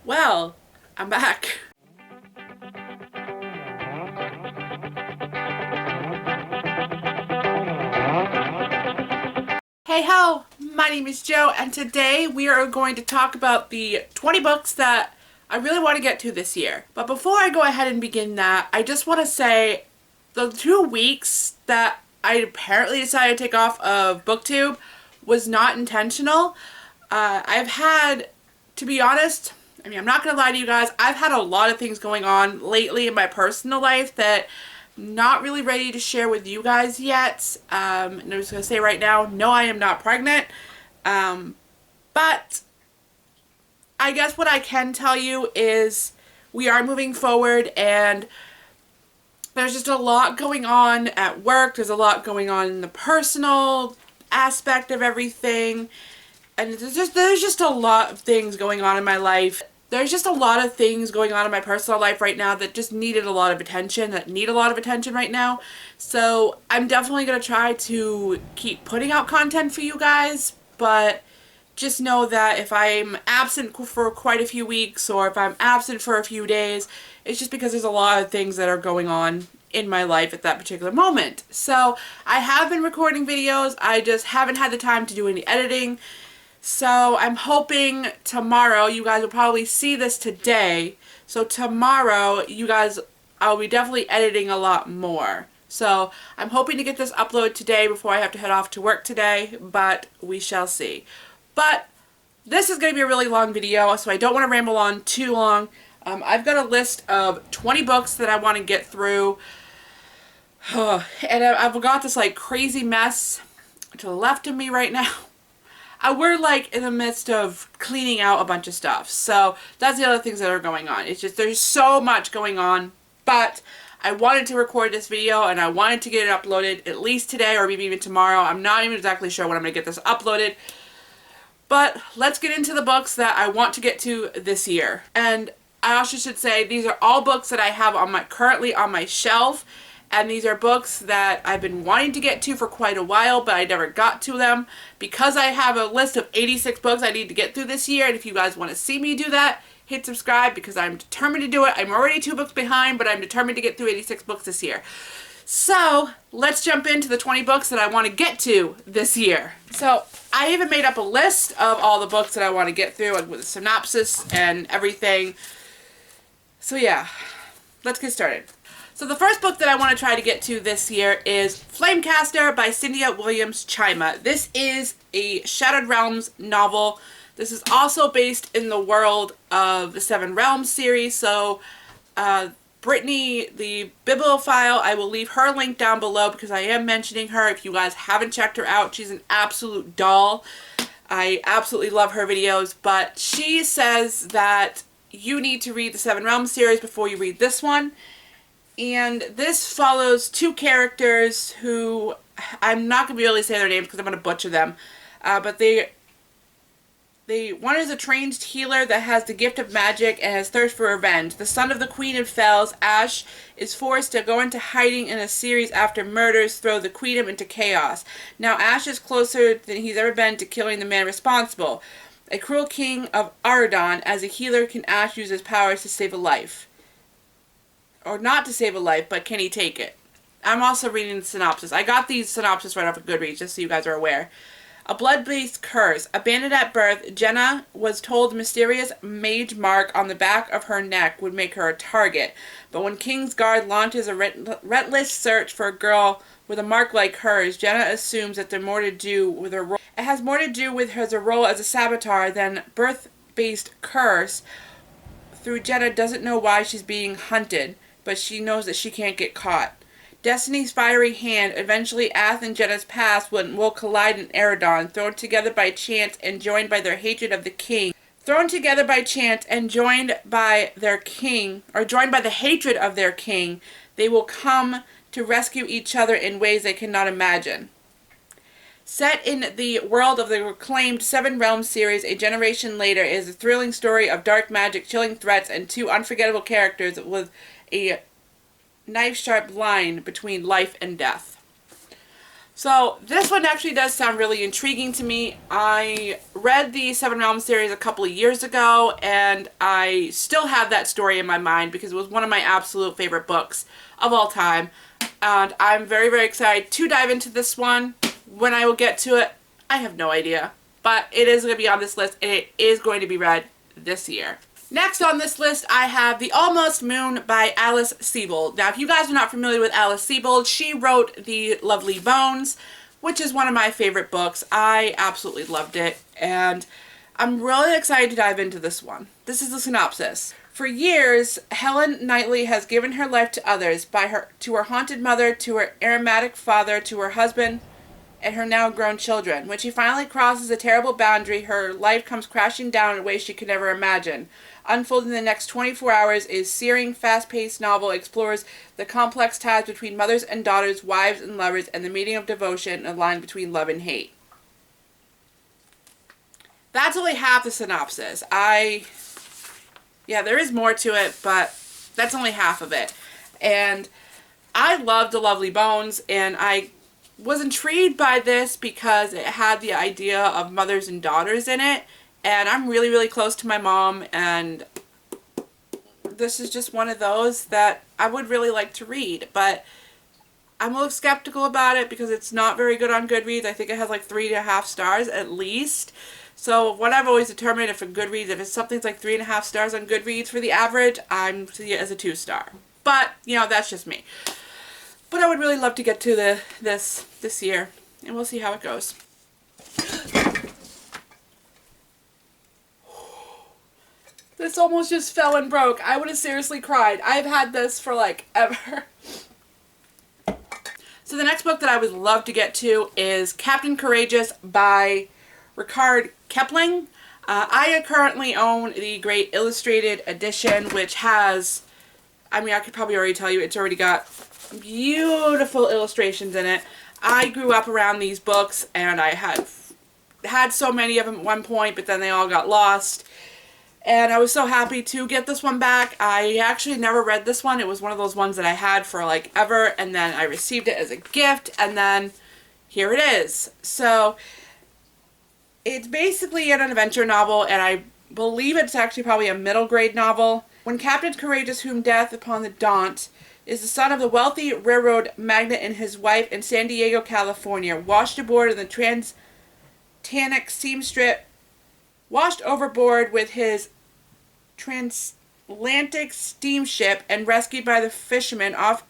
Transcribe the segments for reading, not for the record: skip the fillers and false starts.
Well, I'm back. Hey ho, my name is Jo, and today we are going to talk about the 20 books that I really want to get to this year. But before I go ahead and begin that, I just want to say the 2 weeks that I apparently decided to take off of BookTube was not intentional. I've had, to be honest, I'm not going to lie to you guys, I've had a lot of things going on lately in my personal life that I'm not really ready to share with you guys yet. And I'm just going to say right now, no, I am not pregnant. But I guess what I can tell you is we are moving forward, and there's just a lot going on at work. There's a lot going on in the personal aspect of everything. And there's just a lot of things going on in my life. There's just a lot of things going on in my personal life right now that just needed a lot of attention, that need a lot of attention right now. So I'm definitely going to try to keep putting out content for you guys, but just know that if I'm absent for quite a few weeks, or if I'm absent for a few days, it's just because there's a lot of things that are going on in my life at that particular moment. So I have been recording videos, I just haven't had the time to do any editing. So I'm hoping tomorrow, you guys will probably see this today, so tomorrow you guys, I'll be definitely editing a lot more. So I'm hoping to get this uploaded today before I have to head off to work today, but we shall see. But this is going to be a really long video, so I don't want to ramble on too long. I've got a list of 20 books that I want to get through, and I've got this like crazy mess to the left of me right now. We're like in the midst of cleaning out a bunch of stuff. So that's the other things that are going on. It's just there's so much going on. But I wanted to record this video, and I wanted to get it uploaded at least today or maybe even tomorrow. I'm not even exactly sure when I'm going to get this uploaded. But let's get into the books that I want to get to this year. And I also should say these are all books that I have currently on my shelf. And these are books that I've been wanting to get to for quite a while, but I never got to them. Because I have a list of 86 books I need to get through this year, and if you guys want to see me do that, hit subscribe, because I'm determined to do it. I'm already 2 books behind, but I'm determined to get through 86 books this year. So, let's jump into the 20 books that I want to get to this year. So, I even made up a list of all the books that I want to get through, like with a synopsis and everything. So yeah, let's get started. So the first book that I want to try to get to this year is Flamecaster by Cinda Williams Chima. This is a Shattered Realms novel. This is also based in the world of the Seven Realms series. So Brittany, the bibliophile, I will leave her link down below because I am mentioning her. If you guys haven't checked her out, she's an absolute doll. I absolutely love her videos, but she says that you need to read the Seven Realms series before you read this one. And this follows 2 characters who, I'm not going to be able to say their names because I'm going to butcher them. But one is a trained healer that has the gift of magic and has thirst for revenge. The son of the Queen of Fells, Ash, is forced to go into hiding in a series after murders throw the queendom into chaos. Now Ash is closer than he's ever been to killing the man responsible. A cruel king of Aradon, as a healer, can Ash use his powers to save a life? Or not to save a life, but can he take it? I'm also reading the synopsis. I got these synopsis right off of Goodreads, just so you guys are aware. A blood-based curse. Abandoned at birth, Jenna was told the mysterious mage mark on the back of her neck would make her a target. But when Kingsguard launches a relentless search for a girl with a mark like hers, Jenna assumes that there's more to do with her role. It has more to do with her role as a saboteur than birth-based curse. Through Jenna doesn't know why she's being hunted, but she knows that she can't get caught. Destiny's fiery hand, eventually Ath and Jenna's past will collide in Aradon, thrown together by chance and joined by their hatred of the king. Thrown together by chance and joined by their king, or joined by the hatred of their king, they will come to rescue each other in ways they cannot imagine. Set in the world of the acclaimed Seven Realms series, a generation later, is a thrilling story of dark magic, chilling threats, and 2 unforgettable characters with a knife-sharp line between life and death. So this one actually does sound really intriguing to me. I read the Seven Realms series a couple of years ago, and I still have that story in my mind because it was one of my absolute favorite books of all time. And I'm very, very excited to dive into this one. When I will get to it, I have no idea. But it is going to be on this list, and it is going to be read this year. Next on this list, I have The Almost Moon by Alice Sebold. Now, if you guys are not familiar with Alice Sebold, she wrote The Lovely Bones, which is one of my favorite books. I absolutely loved it, and I'm really excited to dive into this one. This is the synopsis. For years, Helen Knightley has given her life to others, to her haunted mother, to her aromatic father, to her husband, and her now grown children. When she finally crosses a terrible boundary, her life comes crashing down in ways she could never imagine. Unfolding in the next 24 hours is searing, fast-paced novel explores the complex ties between mothers and daughters, wives and lovers, and the meaning of devotion and the line between love and hate. That's only half the synopsis. Yeah, there is more to it, but that's only half of it. And I loved The Lovely Bones, and I was intrigued by this because it had the idea of mothers and daughters in it. And I'm really, really close to my mom, and this is just one of those that I would really like to read. But I'm a little skeptical about it because it's not very good on Goodreads. I think it has like 3.5 stars at least. So what I've always determined if it's something's like 3.5 stars on Goodreads for the average, I'm seeing it as a 2-star. But, you know, that's just me. But I would really love to get to this year, and we'll see how it goes. This almost just fell and broke. I would have seriously cried. I've had this for like ever. So the next book that I would love to get to is Captain Courageous by Rudyard Kilping. I currently own the Great Illustrated Edition, which has, I mean, I could probably already tell you, it's already got beautiful illustrations in it. I grew up around these books, and I had so many of them at one point, but then they all got lost. And I was so happy to get this one back. I actually never read this one. It was one of those ones that I had for like ever, and then I received it as a gift, and then here it is. So it's basically an adventure novel, and I believe it's actually probably a middle grade novel. When Captain Courageous, whom death upon the daunt, is the son of the wealthy railroad magnate and his wife in San Diego, California, washed overboard with his transatlantic steamship and rescued by the fishermen off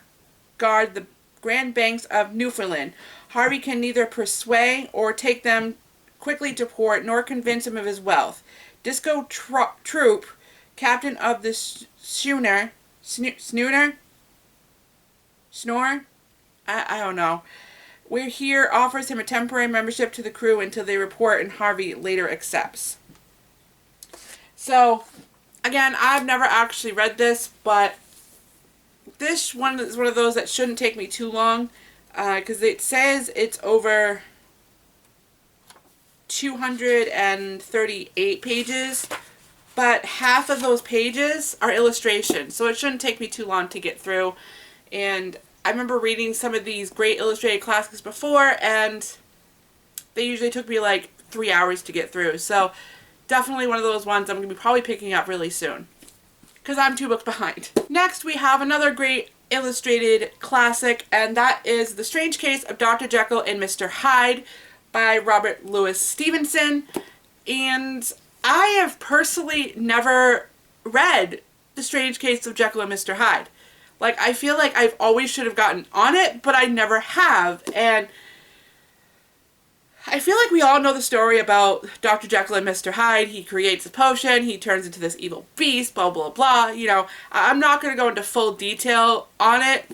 guard the Grand Banks of Newfoundland. Harvey can neither persuade or take them quickly to port, nor convince him of his wealth. Disco Troop, captain of the schooner, Snore? I don't know. We're here offers him a temporary membership to the crew until they report, and Harvey later accepts. So, again, I've never actually read this, but this one is one of those that shouldn't take me too long, because it says it's over 238 pages, but half of those pages are illustrations, so it shouldn't take me too long to get through. And I remember reading some of these great illustrated classics before, and they usually took me like 3 hours to get through. So definitely one of those ones I'm going to be probably picking up really soon, because I'm 2 books behind. Next, we have another great illustrated classic, and that is The Strange Case of Dr. Jekyll and Mr. Hyde by Robert Louis Stevenson. And I have personally never read The Strange Case of Jekyll and Mr. Hyde. Like, I feel like I've always should have gotten on it, but I never have. And I feel like we all know the story about Dr. Jekyll and Mr. Hyde. He creates a potion, he turns into this evil beast, blah, blah, blah. You know, I'm not going to go into full detail on it,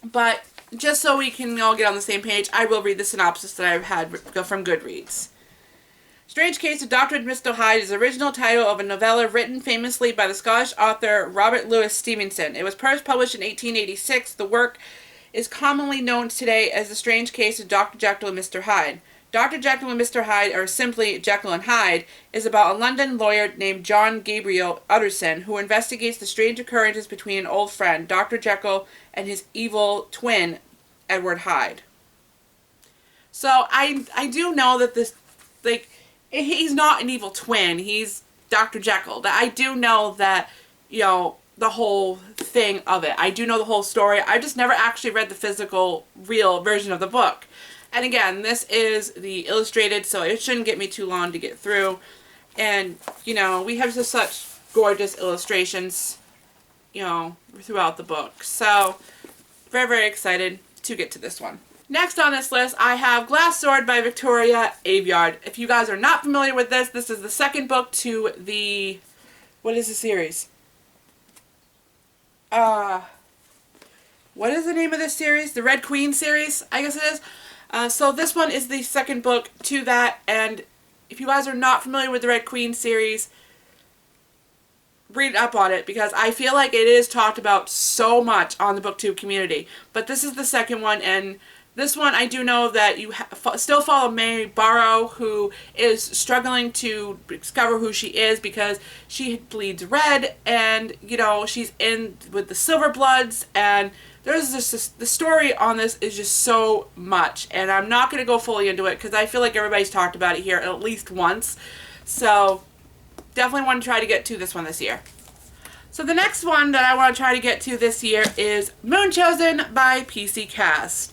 but just so we can all get on the same page, I will read the synopsis that I've had from Goodreads. Strange Case of Dr. and Mr. Hyde is the original title of a novella written famously by the Scottish author Robert Louis Stevenson. It was first published in 1886. The work is commonly known today as The Strange Case of Dr. Jekyll and Mr. Hyde. Dr. Jekyll and Mr. Hyde, or simply Jekyll and Hyde, is about a London lawyer named John Gabriel Utterson who investigates the strange occurrences between an old friend, Dr. Jekyll, and his evil twin, Edward Hyde. So I do know that this, like, he's not an evil twin. He's Dr. Jekyll. I do know that, you know, the whole thing of it. I do know the whole story. I just never actually read the physical, real version of the book. And again, this is the illustrated, so it shouldn't get me too long to get through. And, you know, we have just such gorgeous illustrations, you know, throughout the book. So, very, very excited to get to this one. Next on this list, I have Glass Sword by Victoria Aveyard. If you guys are not familiar with this, this is the second book to the... What is the series? What is the name of this series? The Red Queen series, I guess it is. So this one is the second book to that, and if you guys are not familiar with the Red Queen series, read up on it, because I feel like it is talked about so much on the BookTube community. But this is the second one, and this one I do know that you still follow Mary Barrow, who is struggling to discover who she is because she bleeds red, and, you know, she's in with the Silver Bloods, and there's just the story on this is just so much, and I'm not going to go fully into it because I feel like everybody's talked about it here at least once. So definitely want to try to get to this one this year. So the next one that I want to try to get to this year is Munchausen by PC Cast.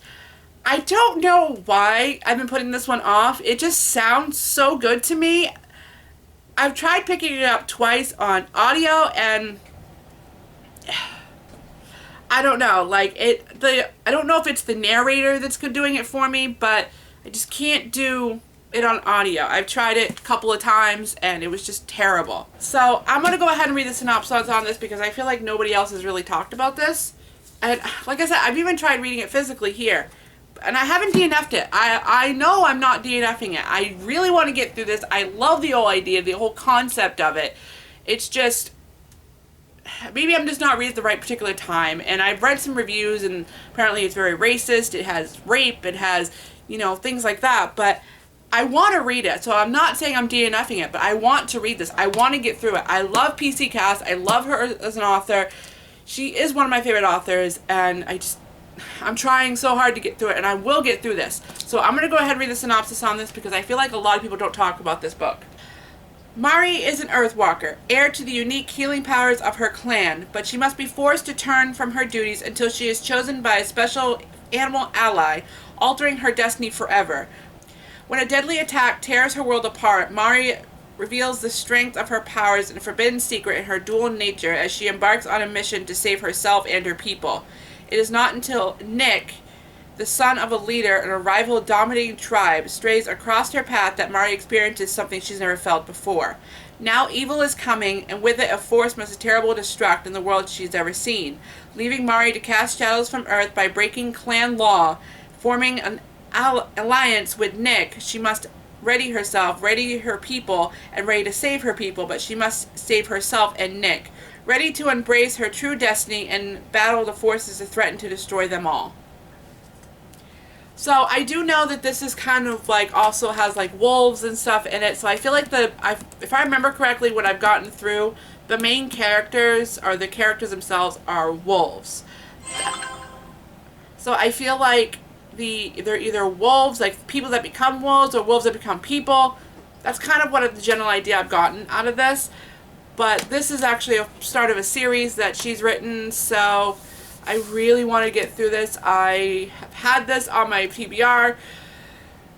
I don't know why I've been putting this one off. It just sounds so good to me. I've tried picking it up twice on audio, and I don't know, like, I don't know if it's the narrator that's doing it for me, but I just can't do it on audio. I've tried it a couple of times, and it was just terrible. So I'm going to go ahead and read the synopsis on this because I feel like nobody else has really talked about this. And like I said, I've even tried reading it physically here, and I haven't DNF'd it. I know I'm not DNFing it. I really want to get through this. I love the whole idea, the whole concept of it. It's just... maybe I'm just not reading at the right particular time, and I've read some reviews, and apparently it's very racist, it has rape, it has, you know, things like that, but I want to read it, so I'm not saying I'm DNFing it, but I want to read this. I want to get through it. I love PC Cast, I love her as an author. She is one of my favorite authors, and I'm trying so hard to get through it, and I will get through this. So I'm going to go ahead and read the synopsis on this because I feel like a lot of people don't talk about this book. Mari is an Earthwalker, heir to the unique healing powers of her clan, but she must be forced to turn from her duties until she is chosen by a special animal ally, altering her destiny forever. When a deadly attack tears her world apart, Mari reveals the strength of her powers and a forbidden secret in her dual nature as she embarks on a mission to save herself and her people. It is not until Nick, the son of a leader in a rival dominating tribe, strays across her path that Mari experiences something she's never felt before. Now evil is coming, and with it a force most terrible to destruct in the world she's ever seen. Leaving Mari to cast shadows from Earth by breaking clan law, forming an alliance with Nick, she must ready herself, ready her people, and ready to save her people, but she must save herself and Nick. Ready to embrace her true destiny and battle the forces that threaten to destroy them all. So I do know that this is kind of like also has like wolves and stuff in it. So I feel like if I remember correctly, what I've gotten through, the main characters or the characters themselves are wolves. So I feel like they're either wolves, like people that become wolves, or wolves that become people. That's kind of what the general idea I've gotten out of this. But this is actually a start of a series that she's written, so I really want to get through this. I have had this on my TBR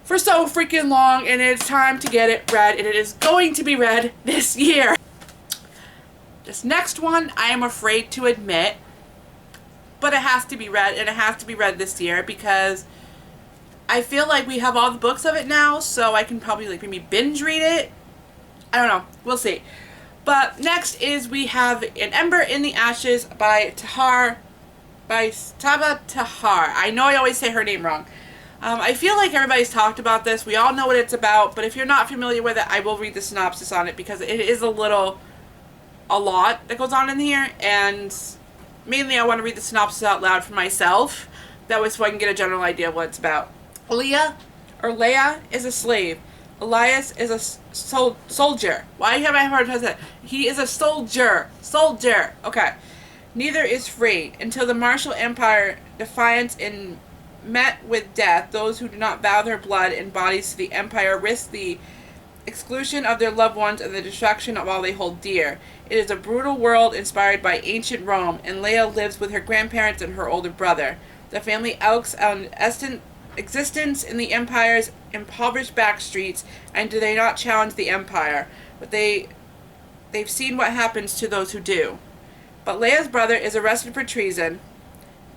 for so freaking long, and it's time to get it read, and it is going to be read this year. This next one, I am afraid to admit, but it has to be read, and it has to be read this year because I feel like we have all the books of it now, so I can probably like maybe binge read it. I don't know. We'll see. But next is we have An Ember in the Ashes by Sabaa Tahar. I know I always say her name wrong. I feel like everybody's talked about this. We all know what it's about, but if you're not familiar with it, I will read the synopsis on it because it is a lot that goes on in here, and mainly I want to read the synopsis out loud for myself. That way so I can get a general idea of what it's about. Leia is a slave. Elias is a soldier. Why have I heard that? He is a soldier. Okay. Neither is free until the Martial Empire defiance in met with death, those who do not vow their blood and bodies to the Empire risk the exclusion of their loved ones and the destruction of all they hold dear. It is a brutal world inspired by ancient Rome, and Leia lives with her grandparents and her older brother. The family elks an existence in the Empire's impoverished back streets, and do they not challenge the Empire, but they've seen what happens to those who do. But Leia's brother is arrested for treason.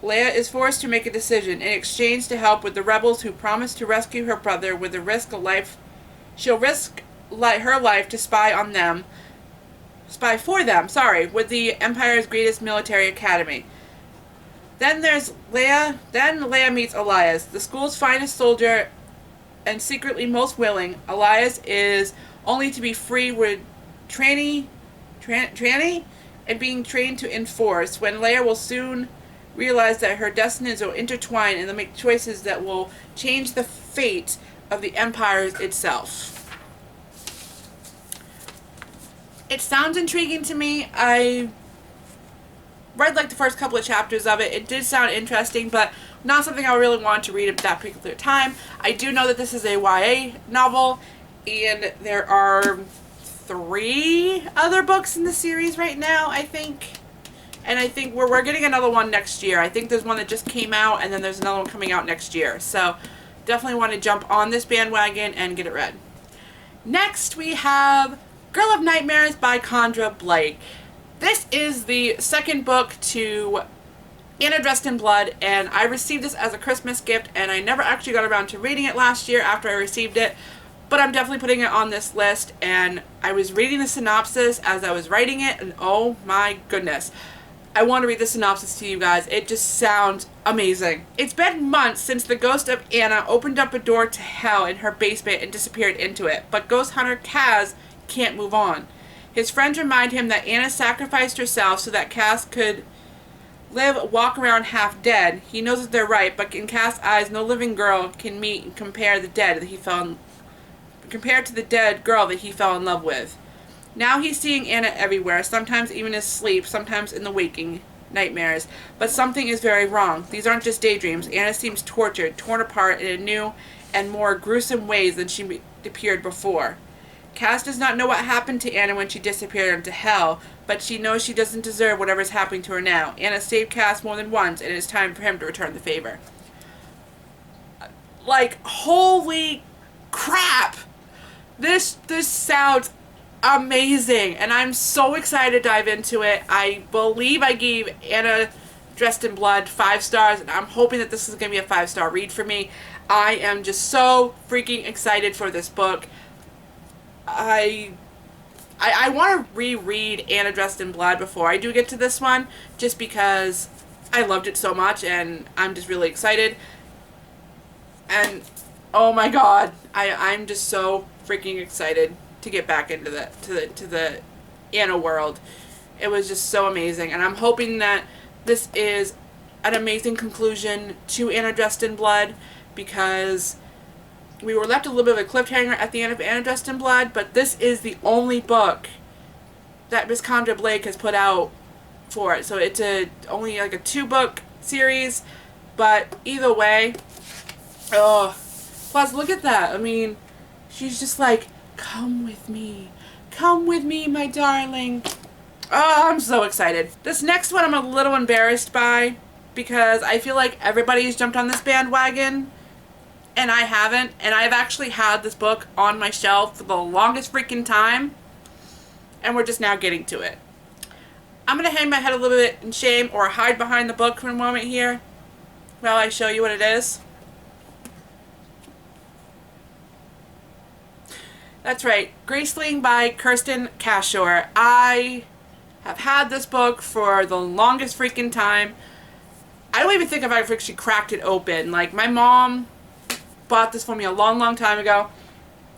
Leia is forced to make a decision in exchange to help with the rebels who promise to rescue her brother with the risk of life. She'll risk her life to spy for them, with the Empire's greatest military academy. Then there's Leia. Then Leia meets Elias, the school's finest soldier and secretly most willing. Elias is only to be free with tranny and being trained to enforce, when Leia will soon realize that her destinies will intertwine and they'll make choices that will change the fate of the Empire itself. It sounds intriguing to me. I read like the first couple of chapters of it. It did sound interesting, but not something I really wanted to read at that particular time. I do know that this is a YA novel, and there are 3 other books in the series right now, I think. And I think we're getting another one next year. I think there's one that just came out, and then there's another one coming out next year. So definitely want to jump on this bandwagon and get it read. Next, we have Girl of Nightmares by Condra Blake. This is the second book to Anna Dressed in Blood, and I received this as a Christmas gift, and I never actually got around to reading it last year after I received it. But I'm definitely putting it on this list, and I was reading the synopsis as I was writing it, and oh my goodness. I want to read the synopsis to you guys. It just sounds amazing. It's been months since the ghost of Anna opened up a door to hell in her basement and disappeared into it, but ghost hunter Kaz can't move on. His friends remind him that Anna sacrificed herself so that Kaz could walk around half dead. He knows that they're right, but in Kaz's eyes, no living girl can meet and compare to the dead girl that he fell in love with. Now he's seeing Anna everywhere, sometimes even in sleep, sometimes in the waking nightmares. But something is very wrong. These aren't just daydreams. Anna seems tortured, torn apart in a new and more gruesome ways than she appeared before. Cass does not know what happened to Anna when she disappeared into hell, but she knows she doesn't deserve whatever's happening to her now. Anna saved Cass more than once, and it is time for him to return the favor. Like, holy crap! This sounds amazing, and I'm so excited to dive into it. I believe I gave Anna Dressed in Blood 5 stars, and I'm hoping that this is going to be a 5-star read for me. I am just so freaking excited for this book. I want to reread Anna Dressed in Blood before I do get to this one, just because I loved it so much, and I'm just really excited. And oh my god, I'm just so freaking excited to get back into the Anna world. It was just so amazing, and I'm hoping that this is an amazing conclusion to Anna Dressed in Blood, because we were left a little bit of a cliffhanger at the end of Anna Dressed in Blood, but this is the only book that Miss Condra Blake has put out for it. So it's only like a 2-book series, but either way, oh, plus look at that. I mean, she's just like, come with me, my darling. Oh, I'm so excited. This next one I'm a little embarrassed by, because I feel like everybody's jumped on this bandwagon, and I haven't, and I've actually had this book on my shelf for the longest freaking time, and we're just now getting to it. I'm going to hang my head a little bit in shame, or hide behind the book for a moment here, while I show you what it is. That's right, Graceling by Kirsten Cashore. I have had this book for the longest freaking time. I don't even think I've actually cracked it open. Like, my mom bought this for me a long time ago.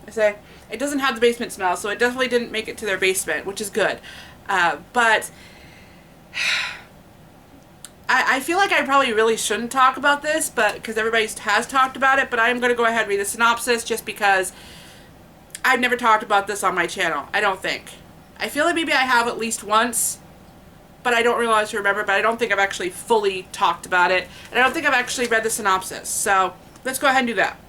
I say, it doesn't have the basement smell, so it definitely didn't make it to their basement, which is good. But I feel like I probably really shouldn't talk about this, but because everybody has talked about it, but I'm going to go ahead and read the synopsis just because I've never talked about this on my channel, I don't think. I feel like maybe I have at least once, but I don't realize to remember, but I don't think I've actually fully talked about it. And I don't think I've actually read the synopsis. So let's go ahead and do that.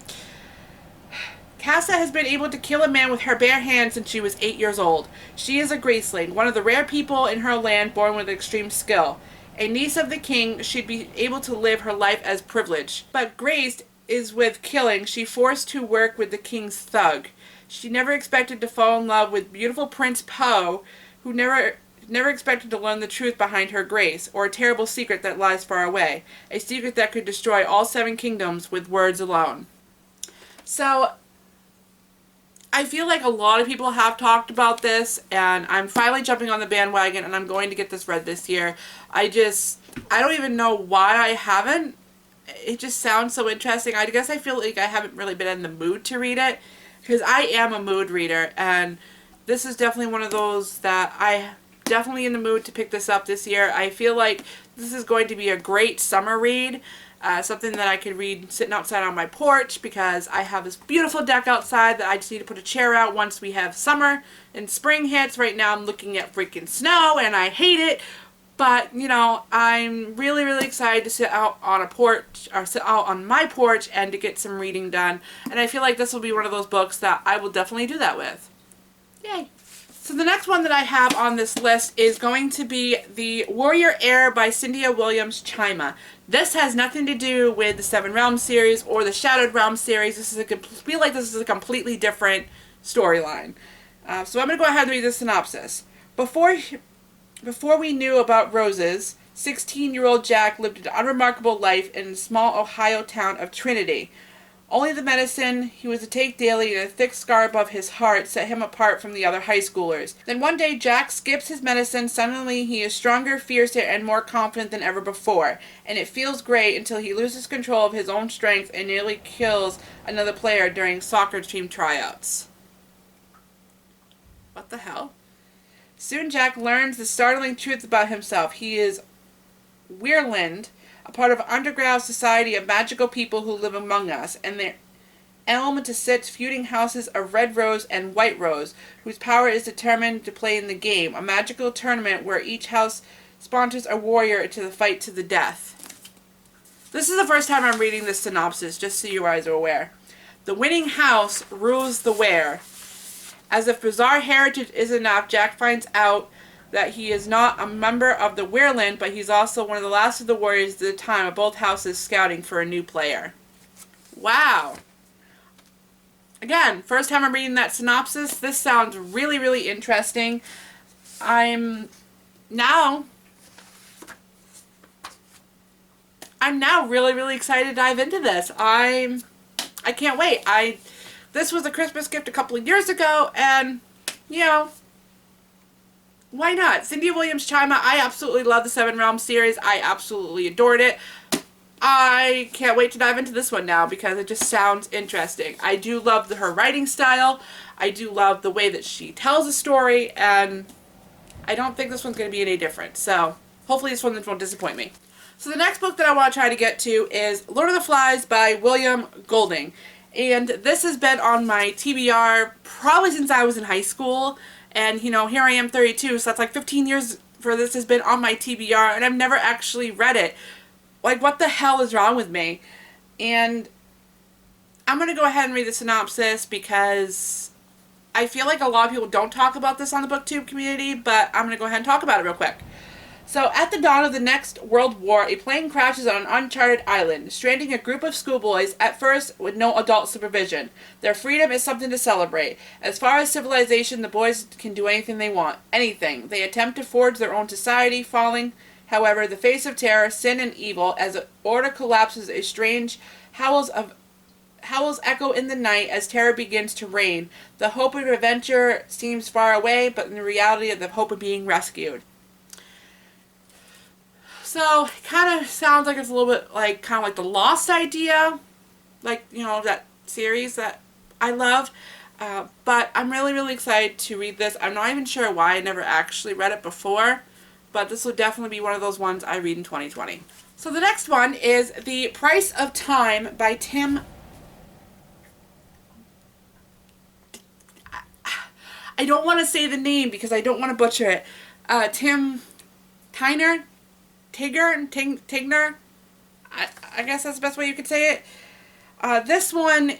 Casa has been able to kill a man with her bare hands since she was 8 years old. She is a Graceling, one of the rare people in her land born with extreme skill. A niece of the king, she'd be able to live her life as privileged. But graced is with killing, she forced to work with the king's thug. She never expected to fall in love with beautiful Prince Poe, who never expected to learn the truth behind her grace, or a terrible secret that lies far away. A secret that could destroy all 7 kingdoms with words alone. So, I feel like a lot of people have talked about this, and I'm finally jumping on the bandwagon, and I'm going to get this read this year. I don't even know why I haven't. It just sounds so interesting. I guess I feel like I haven't really been in the mood to read it, because I am a mood reader, and this is definitely one of those that I definitely in the mood to pick this up this year. I feel like this is going to be a great summer read. Something that I could read sitting outside on my porch, because I have this beautiful deck outside that I just need to put a chair out once we have summer and spring hits. Right now I'm looking at freaking snow and I hate it. But, you know, I'm really, really excited to sit out on a porch, or sit out on my porch and to get some reading done. And I feel like this will be one of those books that I will definitely do that with. Yay! So the next one that I have on this list is going to be The Warrior Heir by Cinda Williams Chima. This has nothing to do with the Seven Realms series or the Shattered Realms series. I feel like this is a completely different storyline. So I'm going to go ahead and read the synopsis. Before we knew about roses, 16-year-old Jack lived an unremarkable life in the small Ohio town of Trinity. Only the medicine he was to take daily and a thick scar above his heart set him apart from the other high schoolers. Then one day Jack skips his medicine. Suddenly he is stronger, fiercer, and more confident than ever before. And it feels great until he loses control of his own strength and nearly kills another player during soccer team tryouts. What the hell? Soon Jack learns the startling truth about himself. He is Weirland, a part of an underground society of magical people who live among us, and their element to sit feuding houses of Red Rose and White Rose, whose power is determined to play in the game, a magical tournament where each house sponsors a warrior to the fight to the death. This is the first time I'm reading this synopsis, just so you guys are aware. The winning house rules the wear. As if bizarre heritage is enough, Jack finds out that he is not a member of the Weirland, but he's also one of the last of the warriors at the time of both houses scouting for a new player. Wow. Again, first time I'm reading that synopsis. This sounds really, really interesting. I'm now really, really excited to dive into this. I can't wait. This was a Christmas gift a couple of years ago, and, you know, why not? Cinda Williams Chima, I absolutely love the Seven Realms series. I absolutely adored it. I can't wait to dive into this one now because it just sounds interesting. I do love her writing style. I do love the way that she tells a story, and I don't think this one's going to be any different. So hopefully this one won't disappoint me. So the next book that I want to try to get to is Lord of the Flies by William Golding. And this has been on my TBR probably since I was in high school. And, you know, here I am 32, so that's like 15 years for this has been on my TBR, and I've never actually read it. Like, what the hell is wrong with me? And I'm going to go ahead and read the synopsis because I feel like a lot of people don't talk about this on the BookTube community, but I'm going to go ahead and talk about it real quick. So, at the dawn of the next world war, a plane crashes on an uncharted island, stranding a group of schoolboys, at first with no adult supervision. Their freedom is something to celebrate. As far as civilization, the boys can do anything they want. Anything. They attempt to forge their own society, falling, however, the face of terror, sin, and evil. As order collapses, a strange howls echo in the night as terror begins to reign. The hope of adventure seems far away, but in the reality of the hope of being rescued. So, it kind of sounds like it's a little bit like, kind of like the Lost idea. Like, you know, that series that I love. But I'm really, really excited to read this. I'm not even sure why I never actually read it before. But this will definitely be one of those ones I read in 2020. So the next one is The Price of Time by Tim... I don't want to say the name because I don't want to butcher it. Tim Tigner, Tigner. I guess that's the best way you could say it. This one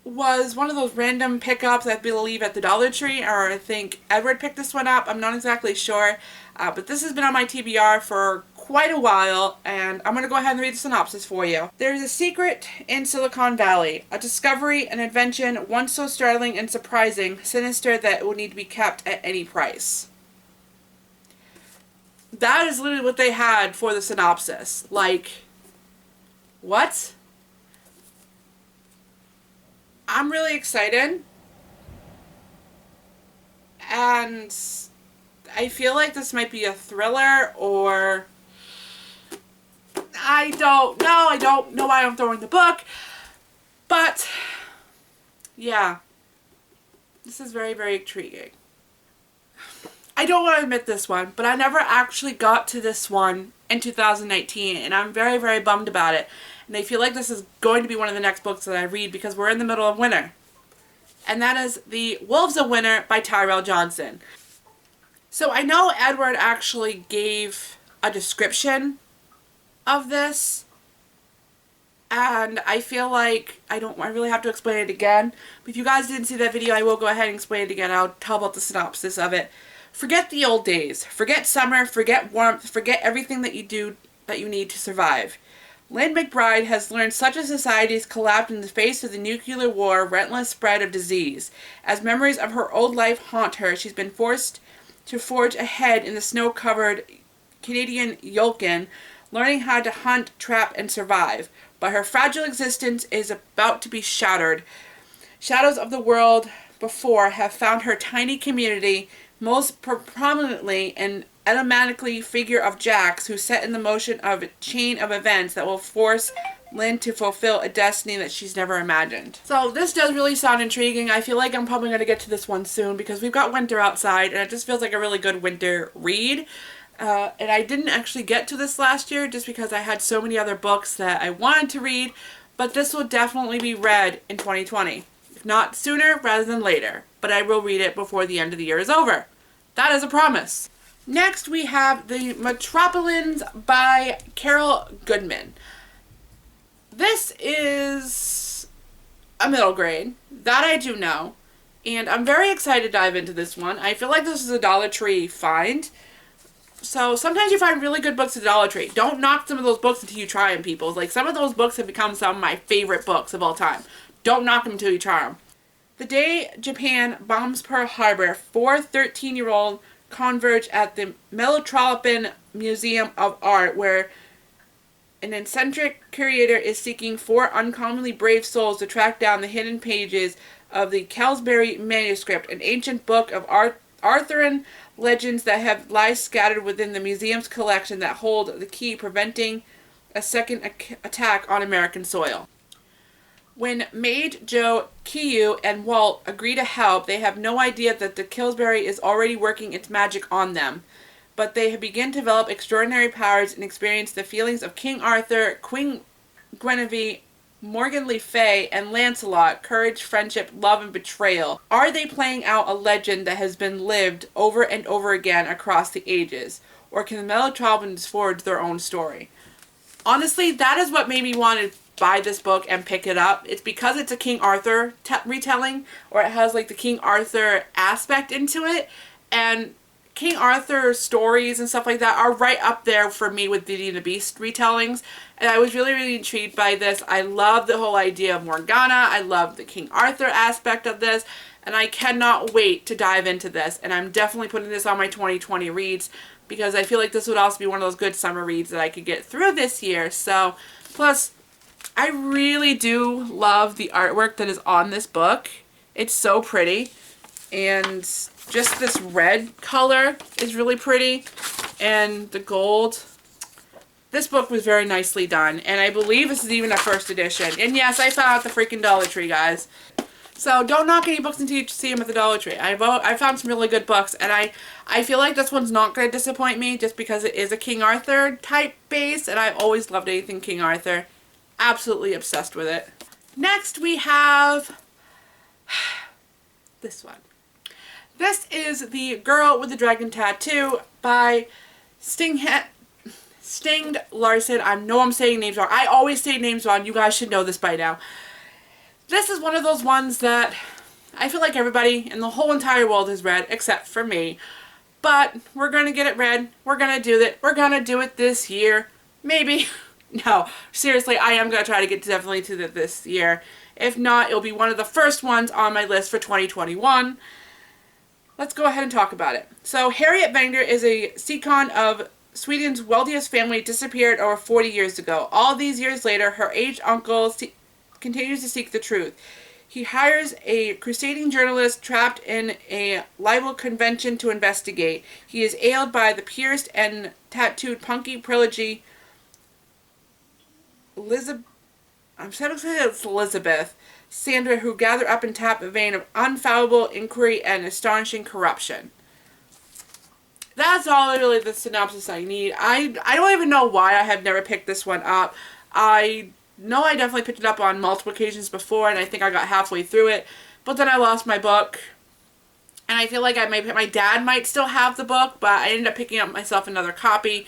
was one of those random pickups, I believe, at the Dollar Tree, or I think Edward picked this one up. I'm not exactly sure. But this has been on my TBR for quite a while, and I'm going to go ahead and read the synopsis for you. There is a secret in Silicon Valley, a discovery, an invention, once so startling and surprising, sinister that it will need to be kept at any price. That is literally what they had for the synopsis. Like, what? I'm really excited, and I feel like this might be a thriller, or I don't know why I'm throwing the book, but yeah, this is very, very intriguing. I don't want to admit this one, but I never actually got to this one in 2019, and I'm very, very bummed about it. And I feel like this is going to be one of the next books that I read because we're in the middle of winter. And that is The Wolves of Winter by Tyrell Johnson. So I know Edward actually gave a description of this, and I feel like I really have to explain it again. But if you guys didn't see that video, I will go ahead and explain it again. I'll tell about the synopsis of it. Forget the old days. Forget summer. Forget warmth. Forget everything that you need to survive. Lynn McBride has learned such a society has collapsed in the face of the nuclear war, relentless spread of disease. As memories of her old life haunt her, she's been forced to forge ahead in the snow-covered Canadian Yukon, learning how to hunt, trap, and survive. But her fragile existence is about to be shattered. Shadows of the world before have found her tiny community, most prominently an enigmatically figure of Jack's, who set in the motion of a chain of events that will force Lynn to fulfill a destiny that she's never imagined. So this does really sound intriguing. I feel like I'm probably going to get to this one soon because we've got winter outside, and it just feels like a really good winter read. And I didn't actually get to this last year just because I had so many other books that I wanted to read, but this will definitely be read in 2020. If not sooner rather than later, but I will read it before the end of the year is over. That is a promise. Next, we have The Metropolis by Carol Goodman. This is a middle grade. That I do know. And I'm very excited to dive into this one. I feel like this is a Dollar Tree find. So sometimes you find really good books at Dollar Tree. Don't knock some of those books until you try them, people. Like, some of those books have become some of my favorite books of all time. Don't knock them until you try them. The day Japan bombs Pearl Harbor, 4 13-year-old converge at the Metropolis Museum of Art, where an eccentric curator is seeking 4 uncommonly brave souls to track down the hidden pages of the Salisbury manuscript, an ancient book of Arthurian legends that have lies scattered within the museum's collection that hold the key preventing a second attack on American soil. When Maid, Joe, Kiyu, and Walt agree to help, they have no idea that the Salisbury is already working its magic on them. But they begin to develop extraordinary powers and experience the feelings of King Arthur, Queen Guinevere, Morgan Le Fay, and Lancelot, courage, friendship, love, and betrayal. Are they playing out a legend that has been lived over and over again across the ages? Or can the Metropolis forge their own story? Honestly, that is what made me want to buy this book and pick it up. It's because it's a King Arthur retelling, or it has like the King Arthur aspect into it, and King Arthur stories and stuff like that are right up there for me with Beauty and the Beast retellings, and I was really, really intrigued by this. I love the whole idea of Morgana. I love the King Arthur aspect of this, and I cannot wait to dive into this, and I'm definitely putting this on my 2020 reads because I feel like this would also be one of those good summer reads that I could get through this year. So, plus, I really do love the artwork that is on this book. It's so pretty, and just this red color is really pretty, and the gold. This book was very nicely done, and I believe this is even a first edition. And yes, I found out the freaking Dollar Tree, guys. So don't knock any books until you see them at the Dollar Tree. I found some really good books, and I feel like this one's not going to disappoint me just because it is a King Arthur type base, and I've always loved anything King Arthur. Absolutely obsessed with it. Next we have this one. This is The Girl with the Dragon Tattoo by Stinged Larson. I know I'm saying names wrong. I always say names wrong. You guys should know this by now. This is one of those ones that I feel like everybody in the whole entire world has read, except for me. But we're going to get it read. We're going to do it. We're going to do it this year. Maybe. No, seriously, I am going to try to get definitely to it this year. If not, it'll be one of the first ones on my list for 2021. Let's go ahead and talk about it. So, Harriet Wenger is a Seacon of Sweden's wealthiest family, disappeared over 40 years ago. All these years later, her aged uncle continues to seek the truth. He hires a crusading journalist trapped in a libel convention to investigate. He is ailed by the pierced and tattooed punky trilogy Elizabeth Sandra, who gather up and tap a vein of unfallible inquiry and astonishing corruption. That's all really the synopsis I need. I don't even know why I have never picked this one up. I know I definitely picked it up on multiple occasions before, and I think I got halfway through it, but then I lost my book. And I feel like my dad might still have the book, but I ended up picking up myself another copy,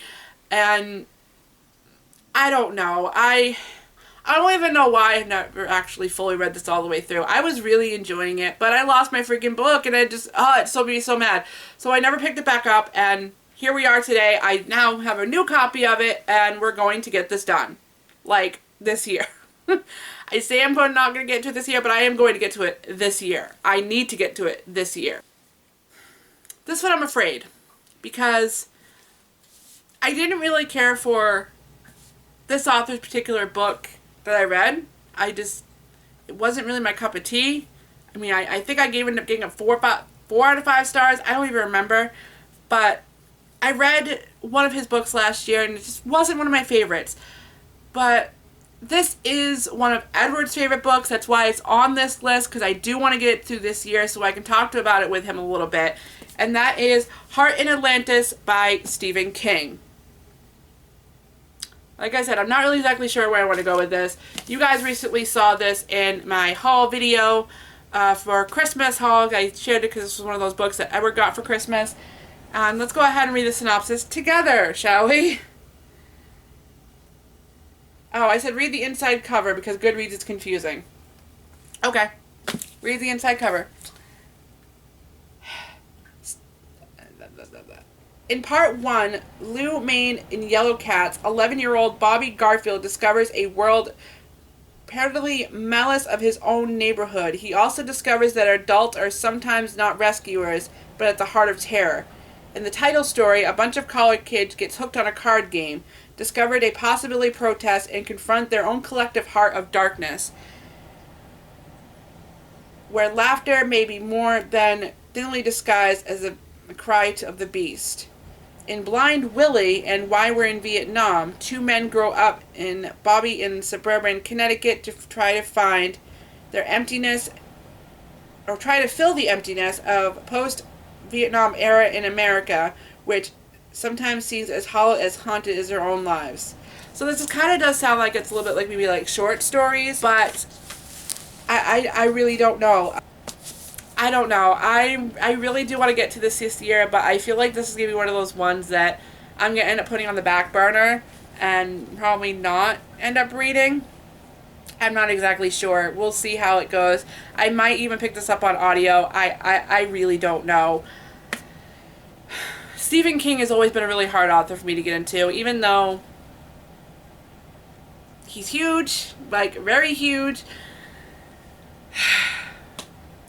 and I don't know. I don't even know why I've never actually fully read this all the way through. I was really enjoying it, but I lost my freaking book, and it made me so mad. So I never picked it back up, and here we are today. I now have a new copy of it, and we're going to get this done. Like, this year. I say I'm not going to get to it this year, but I am going to get to it this year. I need to get to it this year. This one I'm afraid, because I didn't really care for this author's particular book that I read. It wasn't really my cup of tea. I mean, I think I ended up getting a 4 out of 5 stars. I don't even remember. But I read one of his books last year, and it just wasn't one of my favorites. But this is one of Edward's favorite books. That's why it's on this list, because I do want to get it through this year so I can talk about it with him a little bit. And that is Hart in Atlantis by Stephen King. Like I said, I'm not really exactly sure where I want to go with this. You guys recently saw this in my haul video for Christmas haul. I shared it because this was one of those books that Edward got for Christmas. And let's go ahead and read the synopsis together, shall we? Oh, I said read the inside cover because Goodreads is confusing. Okay. Read the inside cover. In part 1, Lou Maine in Yellow Cats, 11-year-old Bobby Garfield discovers a world apparently malice of his own neighborhood. He also discovers that adults are sometimes not rescuers, but at the heart of terror. In the title story, a bunch of college kids gets hooked on a card game, discovered a possibility protest, and confront their own collective heart of darkness, where laughter may be more than thinly disguised as a cry of the beast. In Blind Willie and Why We're in Vietnam, 2 men grow up in Bobby in suburban Connecticut to try to find their emptiness, or try to fill the emptiness of post-Vietnam era in America, which sometimes seems as hollow as haunted as their own lives. So this kind of does sound like it's a little bit like maybe like short stories, but I really don't know. I don't know. I really do want to get to this year, but I feel like this is going to be one of those ones that I'm going to end up putting on the back burner and probably not end up reading. I'm not exactly sure. We'll see how it goes. I might even pick this up on audio. I really don't know. Stephen King has always been a really hard author for me to get into, even though he's huge, like very huge.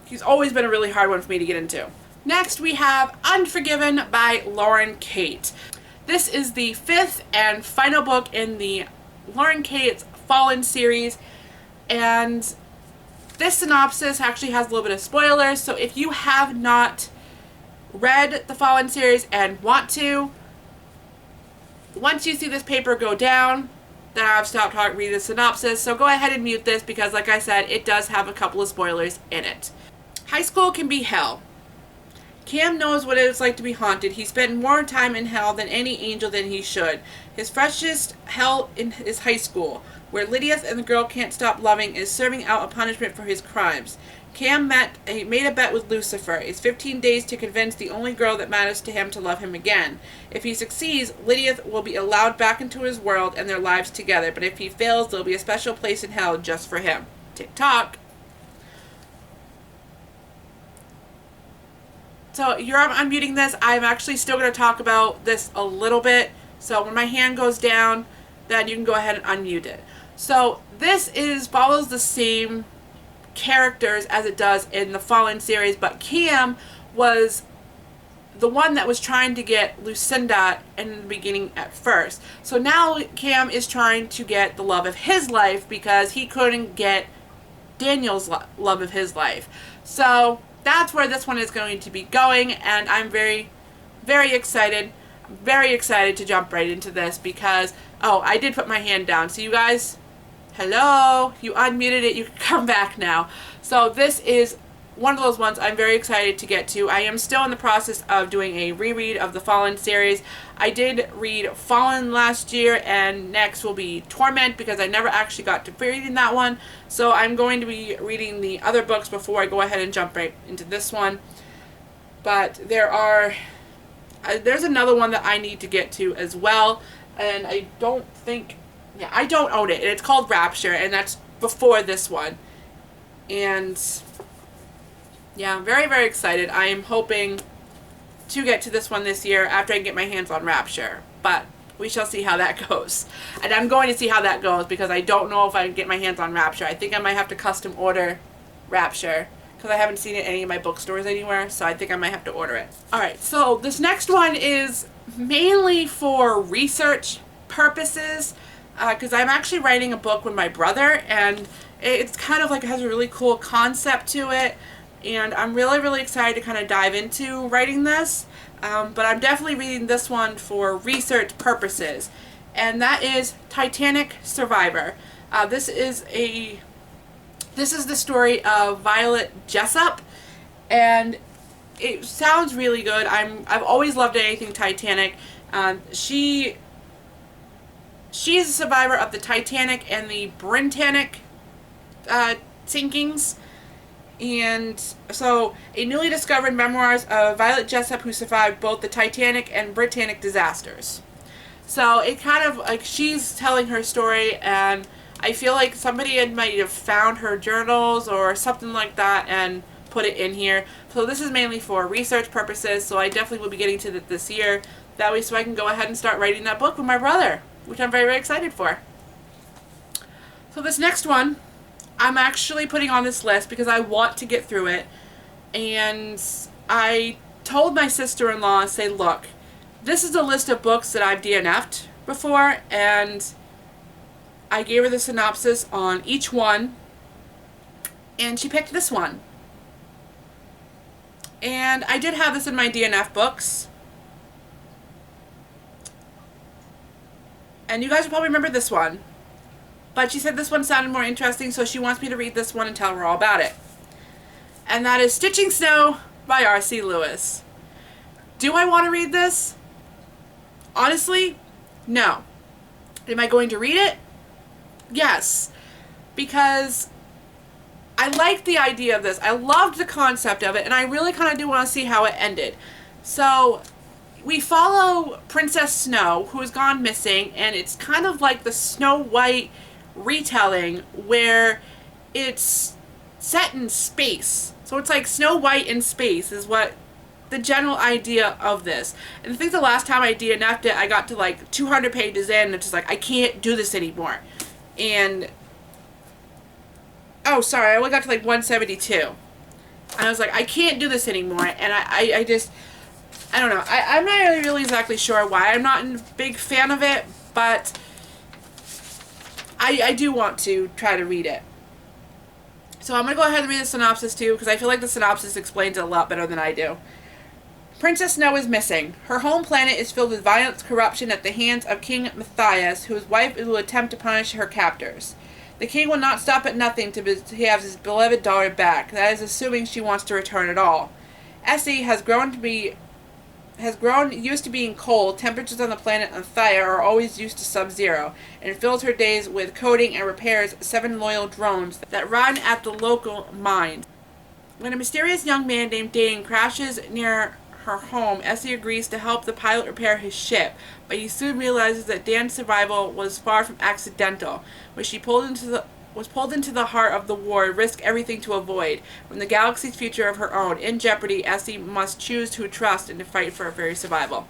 He's always been a really hard one for me to get into. Next, we have Unforgiven by Lauren Kate. This is the 5th and final book in the Lauren Kate's Fallen series, and this synopsis actually has a little bit of spoilers, so if you have not read the Fallen series and want to, once you see this paper go down, then I've stopped reading the synopsis, so go ahead and mute this because, like I said, it does have a couple of spoilers in it. High school can be hell. Cam knows what it's like to be haunted. He spent more time in hell than any angel than he should. His freshest hell is high school, where Lydia and the girl can't stop loving is serving out a punishment for his crimes. Cam made a bet with Lucifer. It's 15 days to convince the only girl that matters to him to love him again. If he succeeds, Lydia will be allowed back into his world and their lives together. But if he fails, there'll be a special place in hell just for him. Tick-tock. So you're unmuting this. I'm actually still going to talk about this a little bit. So when my hand goes down, then you can go ahead and unmute it. So this follows the same characters as it does in the Fallen series, but Cam was the one that was trying to get Lucinda in the beginning at first. So now Cam is trying to get the love of his life because he couldn't get Daniel's love of his life. So that's where this one is going to be going, and I'm very, very excited. Very excited to jump right into this because, oh, I did put my hand down. So you guys, hello, you unmuted it, you can come back now. So this is one of those ones I'm very excited to get to. I am still in the process of doing a reread of the Fallen series. I did read Fallen last year, and next will be Torment because I never actually got to reading that one. So I'm going to be reading the other books before I go ahead and jump right into this one. But there's another one that I need to get to as well, and I don't own it. It's called Rapture, and that's before this one. And yeah, I'm very, very excited. I am hoping to get to this one this year after I get my hands on Rapture, but we shall see how that goes. And I'm going to see how that goes because I don't know if I can get my hands on Rapture. I think I might have to custom order Rapture because I haven't seen it in any of my bookstores anywhere, so I think I might have to order it. Alright, so this next one is mainly for research purposes because I'm actually writing a book with my brother, and it's kind of like it has a really cool concept to it, and I'm really, really excited to kind of dive into writing this, but I'm definitely reading this one for research purposes, and that is Titanic Survivor. This is the story of Violet Jessup, and it sounds really good. I've always loved anything Titanic. She's a survivor of the Titanic and the Britannic sinkings. And so, a newly discovered memoirs of Violet Jessup who survived both the Titanic and Britannic disasters. So, it kind of, like, she's telling her story, and I feel like somebody might have found her journals or something like that and put it in here. So this is mainly for research purposes, so I definitely will be getting to it this year. That way so I can go ahead and start writing that book with my brother, which I'm very, very excited for. So this next one, I'm actually putting on this list because I want to get through it. And I told my sister-in-law, say, look, this is a list of books that I've DNF'd before, and I gave her the synopsis on each one, and she picked this one. And I did have this in my DNF books. And you guys will probably remember this one. But she said this one sounded more interesting, so she wants me to read this one and tell her all about it. And that is Stitching Snow by R.C. Lewis. Do I want to read this? Honestly, no. Am I going to read it? Yes. Because I liked the idea of this. I loved the concept of it, and I really kind of do want to see how it ended. So we follow Princess Snow, who has gone missing, and it's kind of like the Snow White retelling where it's set in space. So it's like Snow White in space is what the general idea of this. And I think the last time I DNF'd it, I got to like 200 pages in, and it's just like, I can't do this anymore. And oh, sorry, I only got to like 172. And I was like, I can't do this anymore. And I don't know. I'm not really exactly sure why. I'm not a big fan of it, but I do want to try to read it. So I'm going to go ahead and read the synopsis too, because I feel like the synopsis explains it a lot better than I do. Princess Snow is missing. Her home planet is filled with violent corruption at the hands of King Matthias, whose wife will attempt to punish her captors. The king will not stop at nothing to have his beloved daughter back. That is assuming she wants to return at all. Essie has grown used to being cold. Temperatures on the planet Anthea are always used to sub-zero, and fills her days with coding and repairs 7 loyal drones that run at the local mines. When a mysterious young man named Dane crashes near her home, Essie agrees to help the pilot repair his ship, but he soon realizes that Dan's survival was far from accidental. When she was pulled into the heart of the war, risk everything to avoid. When the galaxy's future of her own in jeopardy, Essie must choose who to trust and to fight for her very survival.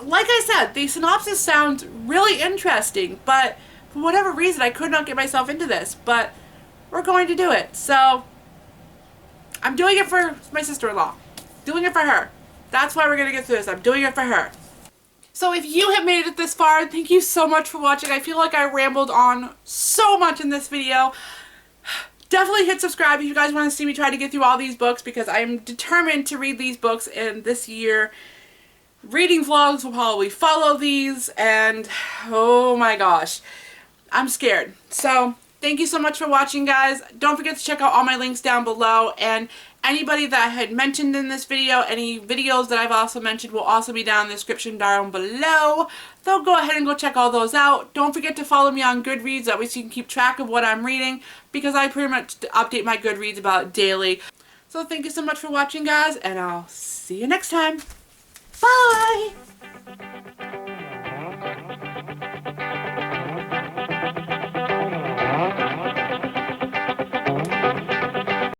Like I said, the synopsis sounds really interesting, but for whatever reason, I could not get myself into this, but we're going to do it. So, I'm doing it for my sister-in-law. Doing it for her. That's why we're going to get through this. I'm doing it for her. So if you have made it this far, thank you so much for watching. I feel like I rambled on so much in this video. Definitely hit subscribe if you guys want to see me try to get through all these books, because I'm determined to read these books in this year. Reading vlogs will probably follow these, and oh my gosh, I'm scared. So thank you so much for watching, guys. Don't forget to check out all my links down below, and anybody that I had mentioned in this video, any videos that I've also mentioned will also be down in the description down below. So go ahead and go check all those out. Don't forget to follow me on Goodreads, that way so you can keep track of what I'm reading, because I pretty much update my Goodreads about daily. So thank you so much for watching, guys, and I'll see you next time. Bye!